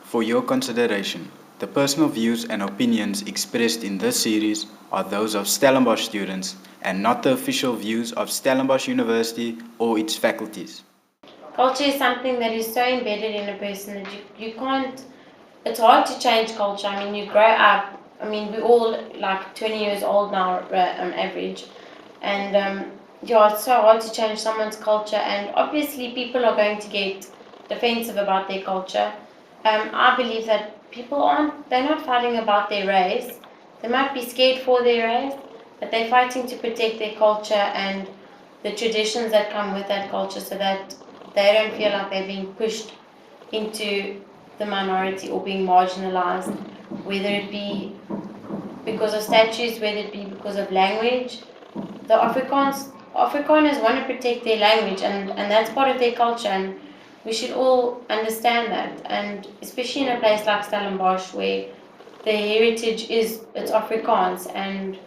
For your consideration, the personal views and opinions expressed in this series are those of Stellenbosch students and not the official views of Stellenbosch University or its faculties. Culture is something that is so embedded in a person that you can't, it's hard to change culture. I mean, you grow up, I mean, we're all like 20 years old now on average, and yeah, it's so hard to change someone's culture, and obviously people are going to get defensive about their culture. I believe that they're not fighting about their race. They might be scared for their race, but they're fighting to protect their culture and the traditions that come with that culture so that they don't feel like they're being pushed into the minority or being marginalized, whether it be because of statues, whether it be because of language. The Afrikaners want to protect their language, and that's part of their culture, and we should all understand that. And especially in a place like Stellenbosch, where the heritage it's Afrikaans, and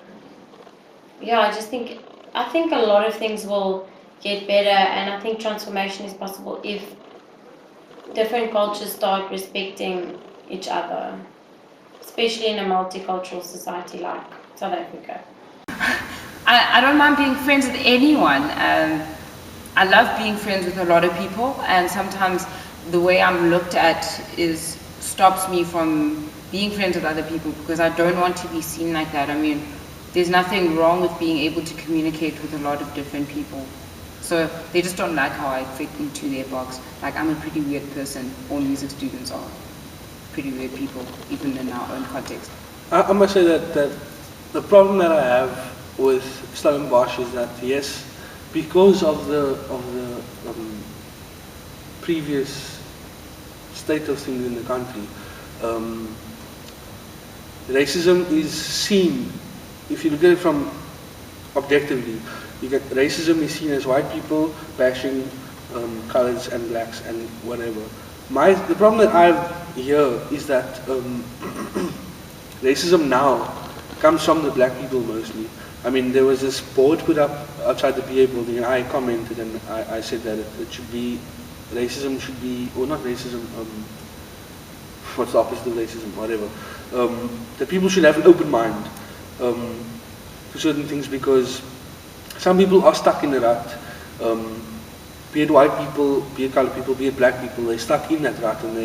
yeah, I think a lot of things will get better, and I think transformation is possible if different cultures start respecting each other, especially in a multicultural society like South Africa. I don't mind being friends with anyone. I love being friends with a lot of people, and sometimes the way I'm looked at stops me from being friends with other people because I don't want to be seen like that. I mean, there's nothing wrong with being able to communicate with a lot of different people. So they just don't like how I fit into their box. Like, I'm a pretty weird person. All music students are pretty weird people, even in our own context. I must say that the problem that I have with Stellenbosch is that, yes, because of the previous state of things in the country, racism is seen. If you look at it from objectively, racism is seen as white people bashing colors and blacks and whatever. The problem that I have here is that racism now comes from the black people mostly. I mean, there was this board put up outside the BA building, and I commented and I said that it should be, racism should be, or not racism, what's the opposite of racism, whatever. That people should have an open mind to certain things, because some people are stuck in a rut. Be it white people, be it colored people, be it black people, they're stuck in that rut, and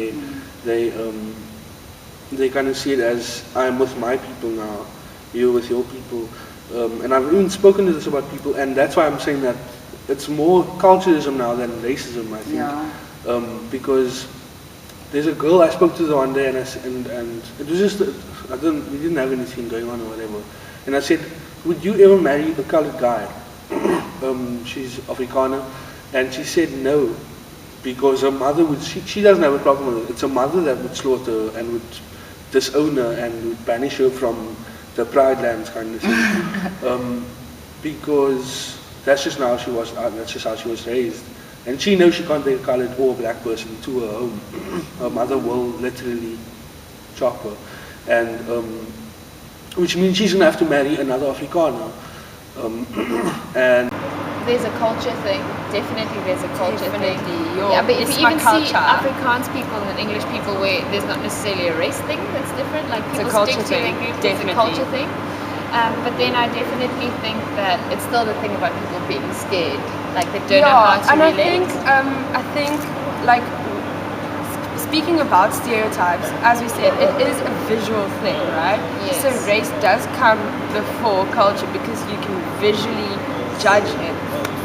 they kind of see it as, I'm with my people now, you're with your people. And I've even spoken to this about people, and that's why I'm saying that it's more culturalism now than racism, I think. Yeah. Because there's a girl I spoke to the one day, and it was just, we didn't have anything going on or whatever. And I said, would you ever marry a colored guy? She's Afrikaner, and she said no, because her mother would, she doesn't have a problem with it. It's her mother that would slaughter her and would disown her and would banish her from the Pride Lands kind of thing. Because that's just how she was. That's just how she was raised, and she knows she can't take a colored or a black person to her home. Her mother will literally chop her, and which means she's gonna have to marry another Afrikaner. And there's a culture thing. Definitely, there's a culture thing. Yeah, but if you even see Afrikaans people and English people where there's not necessarily a race thing that's different, like people stick to their group, it's a culture thing. But then I definitely think that it's still the thing about people being scared, like they don't know how to relate. I think, like, speaking about stereotypes, as we said, it is a visual thing, right? Yes. So race does come before culture because you can visually judge it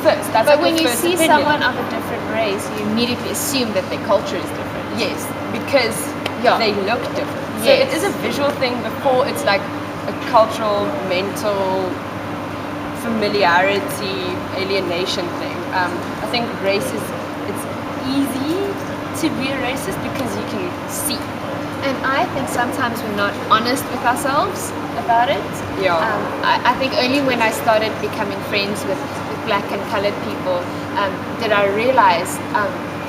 first. That's but like when you see opinion. Someone of a different race, you immediately assume that their culture is different. Yes, because they look different. So it is a visual thing before it's like a cultural, mental, familiarity, alienation thing. I think race it's easy to be a racist because you can see. And I think sometimes we're not honest with ourselves about it. Yeah. I think only when I started becoming friends with black and colored people did I realize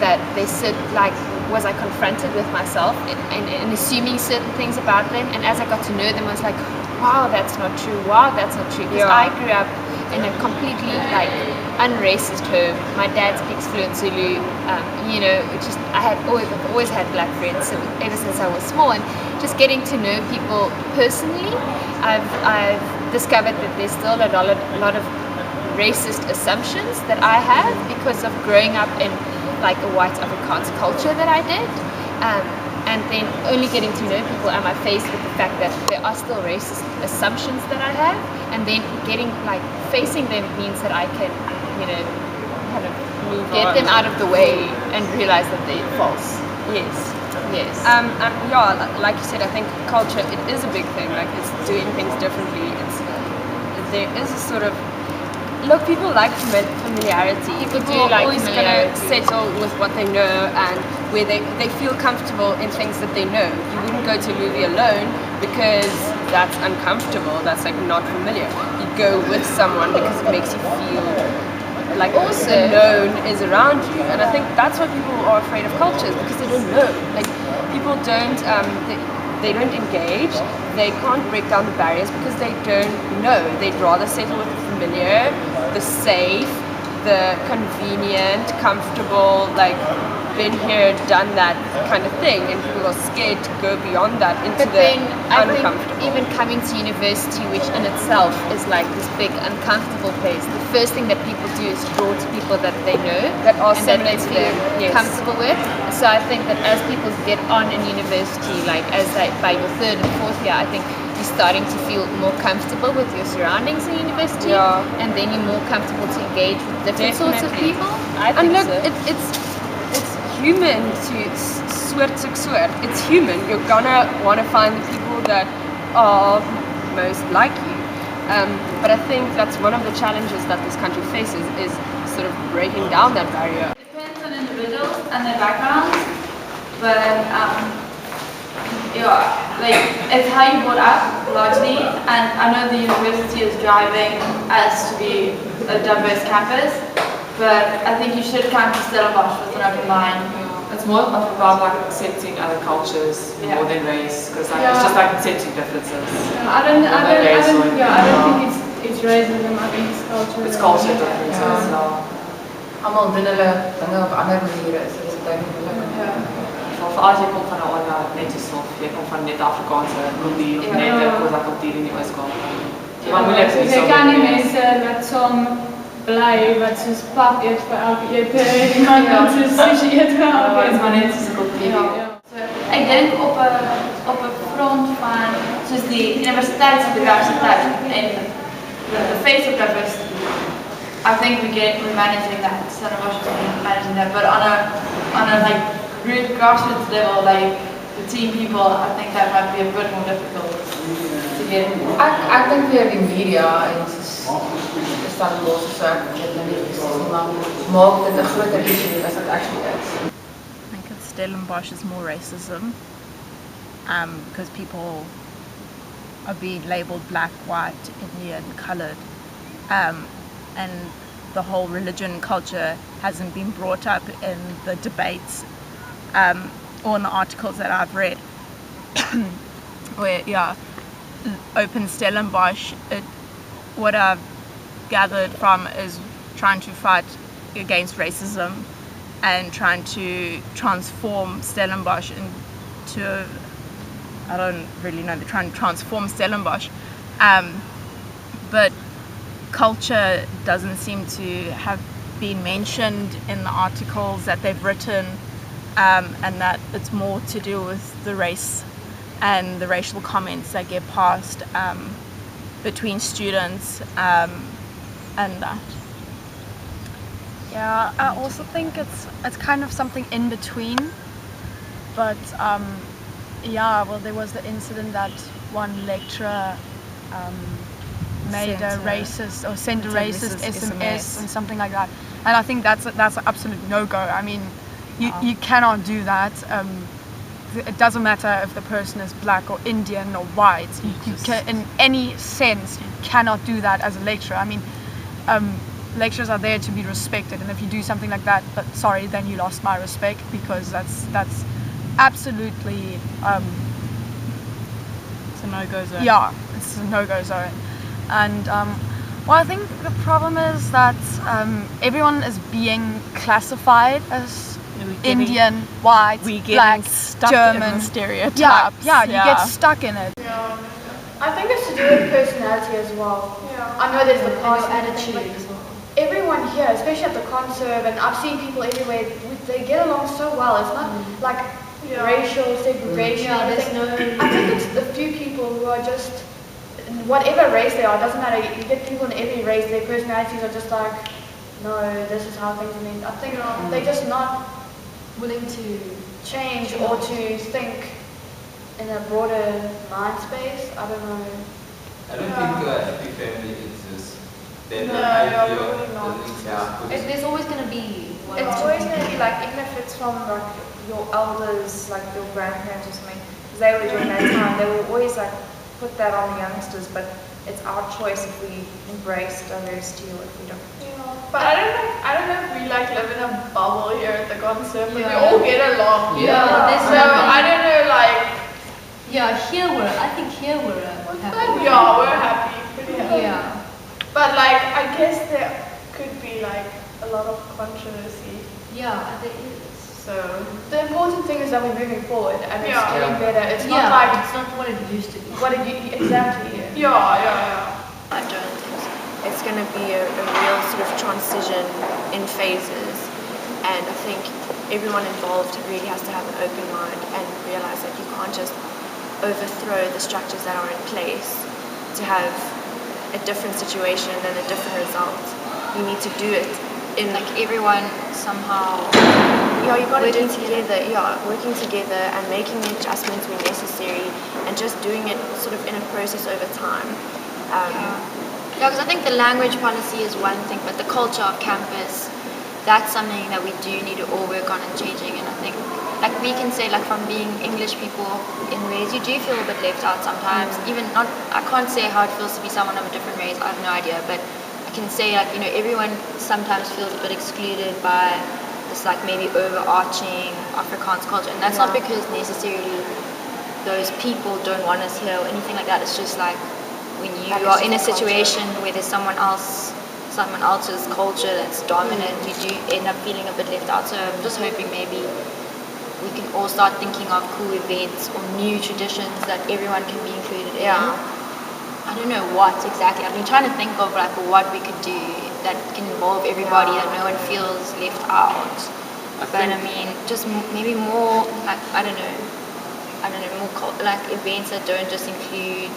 that they said, like, was I confronted with myself and assuming certain things about them, and as I got to know them I was like, wow, that's not true, wow, that's not true, because I grew up in a completely like unracist home. My dad speaks fluent Zulu. You know, I've always had black friends ever since I was small, and just getting to know people personally, I've discovered that there's still a lot of racist assumptions that I have because of growing up in like a white Afrikaans culture that I did. And then only getting to know people, am I faced with the fact that there are still racist assumptions that I have, and then facing them means that I can, you know, kind of get them out of the way and realize that they're false. Yes. Yeah, like you said, I think culture, it is a big thing. Like, it's doing things differently. There is a sort of, look, people like familiarity. People do are like always going to familiarity. settle with what they know and where they feel comfortable in things that they know. You wouldn't go to a movie alone because that's uncomfortable, that's like not familiar. You go with someone because it makes you feel like also the known is around you. And I think that's why people are afraid of cultures, because they don't know. Like, people don't, they don't engage, they can't break down the barriers because they don't know. They'd rather settle with the familiar, the safe, the convenient, comfortable, like, been here, done that kind of thing, and people are scared to go beyond that into but the then I think uncomfortable. even coming to university, which in itself is like this big uncomfortable place, the first thing that people do is draw to people that they know That are and that similar they to feel them, yes. comfortable with. So I think that as people get on in university, like by your third and fourth year, I think you're starting to feel more comfortable with your surroundings in university, Yeah. and then you're more comfortable to engage with different sorts of Definitely. people. I think look, it's human to soort. It's human. You're gonna want to find the people that are most like you. But I think that's one of the challenges that this country faces, is sort of breaking down that barrier. Depends on individuals and their backgrounds, but like, it's how you brought up largely, and I know the university is driving us to be a diverse campus, but I think you should come to Stellenbosch with an open mind. It's more about like accepting other cultures more than race, because like, it's just like accepting differences. I don't think it's racism. I think it's culture. It's culture differences. Almal doen hulle dinge op ander maniere, so dis baie moeilik. Veral as jy kom van 'n area netjies of jy kom van net Afrikaanse kultuur of net 'n Khoisa kultuur in die Oos-Kaap. Maar moeilik is Jy kan nie mense laat saam bly wat soos pap eet vir elke ete en iemand wat soos sushi eet vir elke ete. Dit is maar net soos 'n kultuur. Ek dink op 'n front van soos die universiteitsdiversiteit en the face of diversity. I think we're managing that. Stellenbosch is managing that, but on a like real grassroots level, like between people, I think that might be a bit more difficult to get. Ek dink weer die media en Stellenbosch so ek weet nou nie presies, maar maak dit 'n groter issue as dit actually is. I think at Stellenbosch is more racism, because people are being labelled black, white, Indian, coloured, and the whole religion culture hasn't been brought up in the debates or in the articles that I've read. Where, Open Stellenbosch, what I've gathered from is trying to fight against racism and trying to transform Stellenbosch into, I don't really know, they're trying to transform Stellenbosch, but culture doesn't seem to have been mentioned in the articles that they've written, and that it's more to do with the race and the racial comments that get passed between students, and that. Yeah, I also think it's kind of something in between, but there was the incident that one lecturer made a racist or sent a racist SMS and something like that, and I think that's an absolute no-go. I mean, you cannot do that. It doesn't matter if the person is black or Indian or white. You can, in any sense, you cannot do that as a lecturer. I mean, lecturers are there to be respected, and if you do something like that, then you lost my respect, because that's absolutely It's a no-go zone. Yeah, it's a no-go zone. And Well, I think the problem is that everyone is being classified as Indian, white, black, stuck German. in the stereotypes. Yeah, you get stuck in it. Yeah. I think it's to do with personality as well. Yeah. I know there's the past attitude as well. Everyone here, especially at the conserve, and I've seen people everywhere, they get along so well. It's not like racial segregation. Yeah, there's no. I think it's the few people who are just, whatever race they are, doesn't matter. You get people in every race, their personalities are just like, no, this is how things are meant. I think they're just not willing to change or to think in a broader mind space. I don't know. I don't think happy family exists. Then No, probably not. There's always going to be. It's always going to be like, even if it's from like your elders, like your grandparents or something, because they were during that time, they will always like put that on the youngsters, but it's our choice if we embrace diversity or if we don't. But I don't know if we like live in a bubble here at the concert, but we all get along. Yeah, so I don't know, like. Yeah, I think here we're happy. Yeah, we're happy, pretty happy. Yeah. But like, I guess there could be like a lot of controversy. Yeah, there is. So the important thing is that we're moving forward and it's getting better. It's not like it's not what it used to be. Exactly. Yeah. I don't think so. It's going to be a real sort of transition in phases, and I think everyone involved really has to have an open mind and realize that you can't just overthrow the structures that are in place to have a different situation and a different result. You need to do it in like everyone somehow. Yeah, you've got to do it together. Yeah, working together and making the adjustments when necessary, and just doing it sort of in a process over time. Yeah, because I think the language policy is one thing, but the culture of campus, that's something that we do need to all work on and changing. And I think, like we can say, like from being English people in ways, you do feel a bit left out sometimes. Even not, I can't say how it feels to be someone of a different race. I have no idea, but I can say like everyone sometimes feels a bit excluded by this like maybe overarching Afrikaans culture, and that's not because necessarily those people don't want us here or anything like that. It's just like when you are in a situation where there's someone else's culture that's dominant, you do end up feeling a bit left out. So I'm just hoping maybe we can all start thinking of cool events or new traditions that everyone can be included in. I don't know what exactly. I've been trying to think of like what we could do that can involve everybody, that no one feels left out. But I mean, just maybe more like I don't know, more like events that don't just include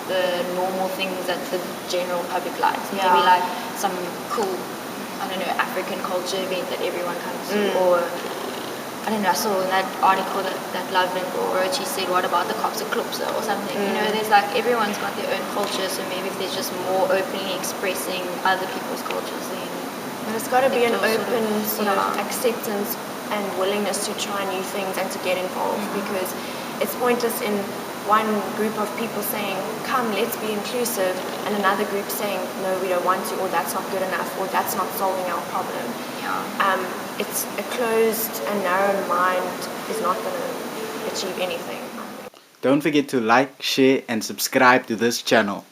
the normal things that the general public likes. Maybe like some cool, I don't know, African culture event that everyone comes to, or I don't know, I saw in that article that Loveland or Rochi said, what about the Kopse or something? There's like, everyone's got their own culture, so maybe if there's just more openly expressing other people's cultures, then there's got to be an open sort of acceptance and willingness to try new things and to get involved, because it's pointless in one group of people saying, come, let's be inclusive, and another group saying, no, we don't want to, or that's not good enough, or that's not solving our problem. It's a closed and narrow mind is not going to achieve anything. Don't forget to like, share and subscribe to this channel.